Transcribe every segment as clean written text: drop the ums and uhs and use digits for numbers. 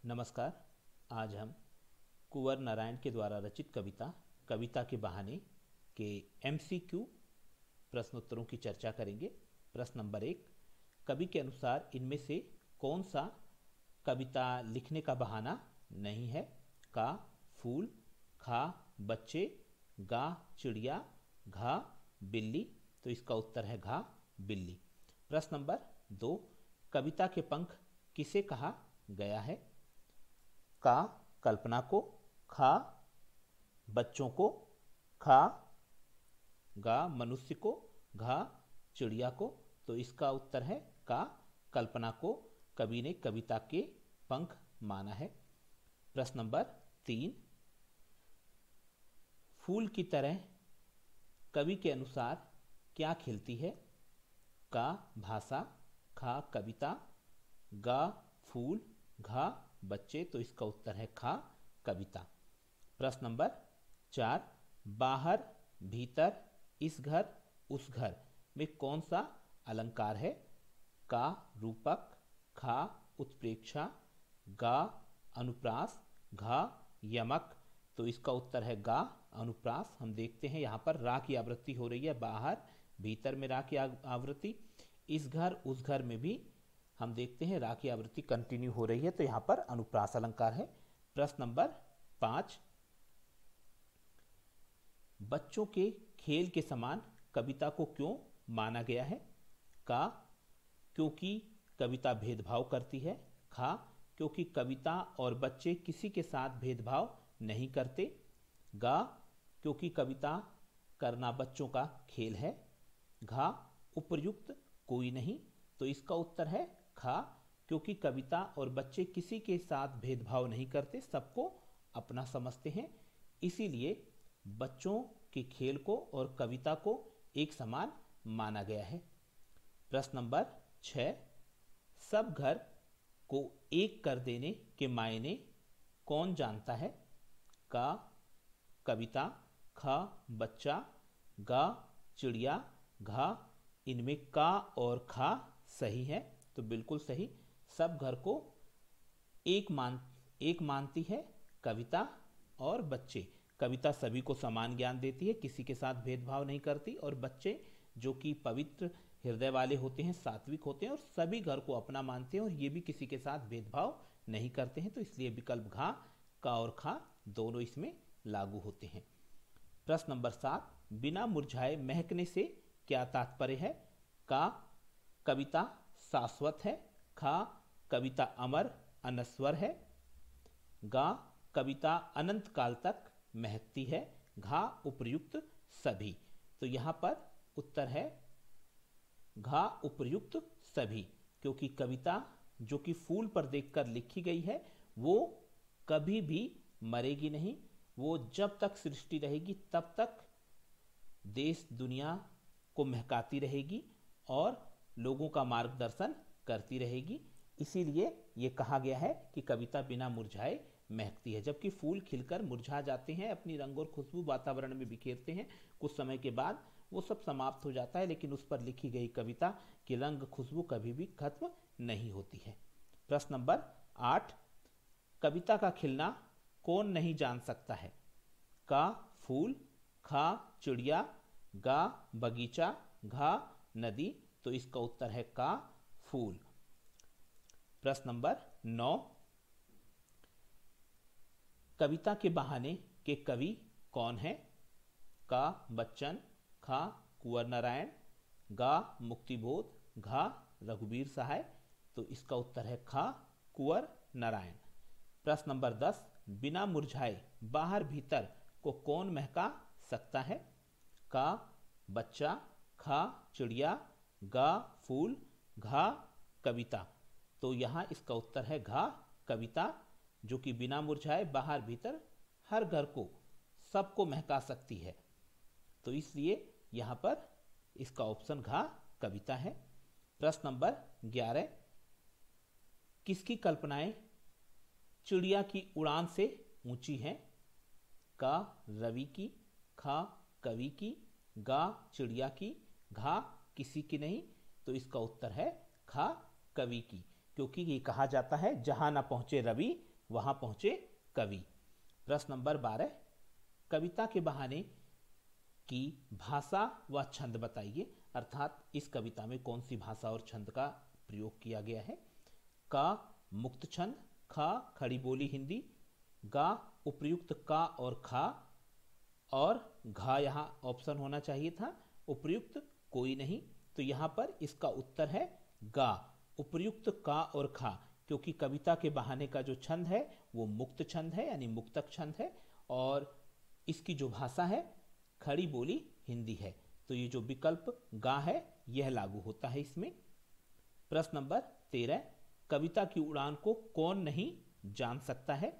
नमस्कार। आज हम कुंवर नारायण के द्वारा रचित कविता कविता के बहाने के एमसीक्यू प्रश्नोत्तरों की चर्चा करेंगे। प्रश्न नंबर 1, कवि के अनुसार इनमें से कौन सा कविता लिखने का बहाना नहीं है? का फूल, खा बच्चे, गा चिड़िया, घा बिल्ली। तो इसका उत्तर है घा बिल्ली। प्रश्न नंबर 2, कविता के पंख किसे कहा गया है? का कल्पना को, खा बच्चों को, खा गा मनुष्य को, घा चिड़िया को। तो इसका उत्तर है का कल्पना को कवि ने कविता के पंख माना है। प्रश्न नंबर 3, फूल की तरह कवि के अनुसार क्या खिलती है? का भाषा, खा कविता, गा फूल, घा बच्चे। तो इसका उत्तर है खा कविता। प्रश्न नंबर 4, बाहर भीतर इस घर उस घर में कौन सा अलंकार है? का रूपक, खा उत्प्रेक्षा, गा अनुप्रास, घा यमक। तो इसका उत्तर है गा अनुप्रास। हम देखते हैं यहाँ पर रा की आवृत्ति हो रही है, बाहर भीतर में रा की आवृत्ति, इस घर उस घर में भी हम देखते हैं रा की आवृत्ति कंटिन्यू हो रही है। तो यहाँ पर अनुप्रास अलंकार है। प्रश्न नंबर 5, बच्चों के खेल के समान कविता को क्यों माना गया है? का क्योंकि कविता भेदभाव करती है, खा क्योंकि कविता और बच्चे किसी के साथ भेदभाव नहीं करते, गा क्योंकि कविता करना बच्चों का खेल है, घा उपर्युक्त कोई नहीं। तो इसका उत्तर है खा क्योंकि कविता और बच्चे किसी के साथ भेदभाव नहीं करते, सबको अपना समझते हैं, इसीलिए बच्चों के खेल को और कविता को एक समान माना गया है। प्रश्न नंबर 6, सब घर को एक कर देने के मायने कौन जानता है? का कविता, खा बच्चा, गा चिड़िया, घा इनमें का और खा सही है। तो बिल्कुल सही। सब घर को एक मानती है कविता और बच्चे। कविता सभी को समान ज्ञान देती है, किसी के साथ भेदभाव नहीं करती, और बच्चे जो कि पवित्र हृदय वाले होते हैं, सात्विक होते हैं और सभी घर को अपना मानते हैं और ये भी किसी के साथ भेदभाव नहीं करते हैं। तो इसलिए विकल्प घा का और खा दोनों इसमें लागू होते हैं। प्रश्न नंबर 7, बिना मुरझाए महकने से क्या तात्पर्य है? का कविता शाश्वत है, खा कविता अमर अनश्वर है, गा कविता अनंत काल तक महकती है, घा उपर्युक्त सभी। तो यहाँ पर उत्तर है घा उपर्युक्त सभी, क्योंकि कविता जो कि फूल पर देखकर लिखी गई है वो कभी भी मरेगी नहीं, वो जब तक सृष्टि रहेगी तब तक देश दुनिया को महकाती रहेगी और लोगों का मार्गदर्शन करती रहेगी। इसीलिए ये कहा गया है कि कविता बिना मुरझाए महकती है। जबकि फूल खिलकर मुरझा जाते हैं, अपनी रंग और खुशबू वातावरण में बिखेरते हैं, कुछ समय के बाद वो सब समाप्त हो जाता है, लेकिन उस पर लिखी गई कविता की रंग खुशबू कभी भी खत्म नहीं होती है। प्रश्न नंबर 8, कविता का खिलना कौन नहीं जान सकता है? का फूल, खा चिड़िया, गा बगीचा, घा नदी। तो इसका उत्तर है का फूल। प्रश्न नंबर 9, कविता के बहाने के कवि कौन है? का बच्चन, खा कुंवर नारायण, गा मुक्तिबोध, घा रघुवीर सहाय। तो इसका उत्तर है खा कुंवर नारायण। प्रश्न नंबर 10, बिना मुरझाए बाहर भीतर को कौन महका सकता है? का बच्चा, खा चिड़िया, गा फूल, घा कविता। तो यहाँ इसका उत्तर है घा कविता, जो कि बिना मुरझाए बाहर भीतर हर घर को सबको महका सकती है। तो इसलिए यहाँ पर इसका ऑप्शन घा कविता है। प्रश्न नंबर 11, किसकी कल्पनाएं चिड़िया की उड़ान से ऊंची हैं? का रवि की, खा कवि की, गा चिड़िया की, घा किसी की नहीं। तो इसका उत्तर है खा कवि की, क्योंकि ये कहा जाता है जहां ना पहुंचे रवि वहां पहुंचे कवि। प्रश्न नंबर 12, कविता के बहाने की भाषा व छंद बताइए, अर्थात इस कविता में कौन सी भाषा और छंद का प्रयोग किया गया है। का मुक्त छंद, ख खड़ी बोली हिंदी, गा उपर्युक्त का और खा, और घा यहाँ ऑप्शन होना चाहिए था, उपर्युक्त कोई नहीं। तो यहाँ पर इसका उत्तर है गा, उपर्युक्त का और खा, क्योंकि कविता के बहाने का जो छंद है वो मुक्त छंद है, यानी मुक्तक छंद है, और इसकी जो भाषा है खड़ी बोली हिंदी है। तो ये जो विकल्प गा है यह लागू होता है इसमें। प्रश्न नंबर 13, कविता की उड़ान को कौन नहीं जान सकता है।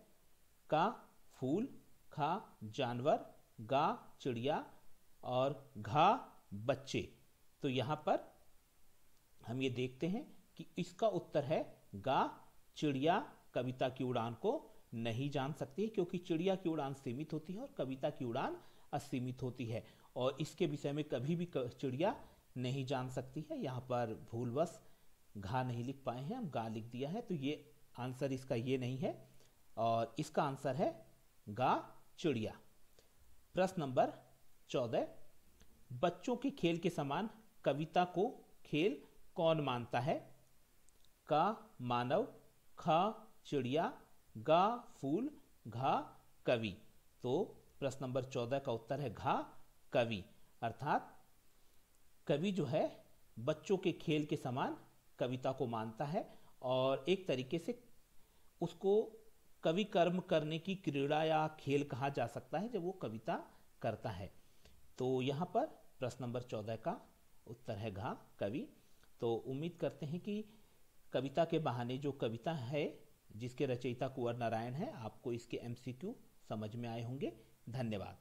का फूल, खा जानवर, गा चिड़िया, और घा बच्चे। तो यहां पर हम ये देखते हैं कि इसका उत्तर है गा, चिड़िया कविता की उड़ान को नहीं जान सकती है, क्योंकि चिड़िया की उड़ान सीमित होती है और कविता की उड़ान असीमित होती है, और इसके विषय में कभी भी चिड़िया नहीं जान सकती है। यहाँ पर भूलवश घा नहीं लिख पाए हैं, हम गा लिख दिया है, तो ये आंसर इसका ये नहीं है, और इसका आंसर है गा चिड़िया। प्रश्न नंबर 14, बच्चों के खेल के समान कविता को खेल कौन मानता है। का मानव, खा चिड़िया, गा फूल, घा कवि। तो प्रश्न नंबर 14 का उत्तर है घा कवि, अर्थात कवि जो है बच्चों के खेल के समान कविता को मानता है, और एक तरीके से उसको कवि कर्म करने की क्रीड़ा या खेल कहा जा सकता है जब वो कविता करता है। तो यहाँ पर प्रश्न नंबर 14 का उत्तर है घा कवि। तो उम्मीद करते हैं कि कविता के बहाने जो कविता है जिसके रचयिता कुंवर नारायण है, आपको इसके MCQ समझ में आए होंगे। धन्यवाद।